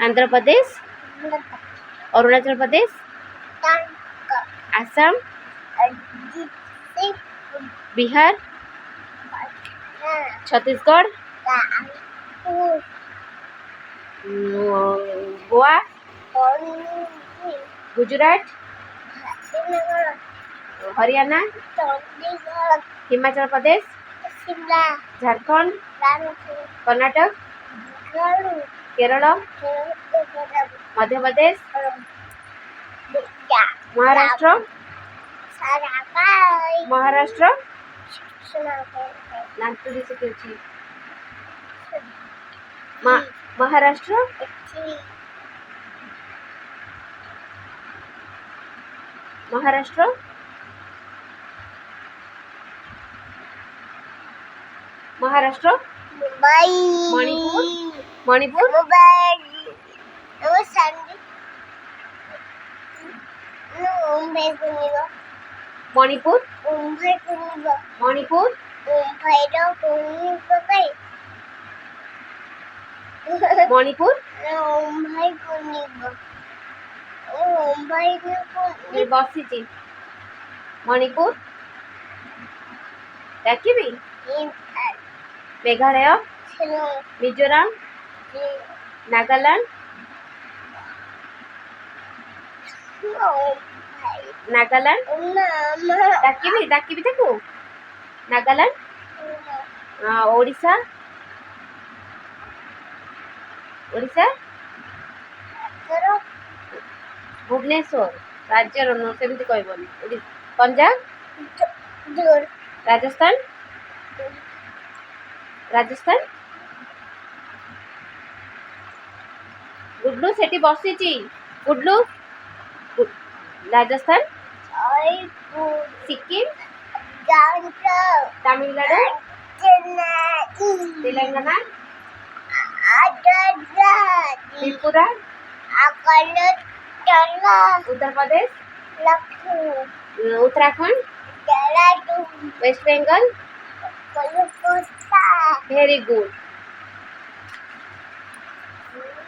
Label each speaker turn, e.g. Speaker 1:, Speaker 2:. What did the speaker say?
Speaker 1: आंध्र प्रदेश, अरुणाचल प्रदेश, आसाम, बिहार, छत्तीसगढ़, गोवा, गुजरात, हरियाणा, हिमाचल प्रदेश, झारखंड, कर्नाटक, केरल, मध्य प्रदेश, महाराष्ट्र, महाराष्ट्र, महाराष्ट्र, महाराष्ट्र, महाराष्ट्र, मणिपुर, मणिपुर, मणिपुर, मणिपुर, मणिपुर, बसिची मणिपुर, डाकिबी, मेघालय, मिजोराम, नागालैंड, नागालैंड, डाकिबी डाकिबी ताकू नागालैंड, ओडिशा, ओडिशा, भुवनेश्वर राज्यर सेमती कहबनी, पंजाब, राजस्थान, राजस्थान, गुड्लू सेठी बसिची Gudlu, Rajasthan, Sikkim, Tamil Nadu, Telangana, Tripura, Uttar Pradesh, Uttarakhand, West Bengal, very good.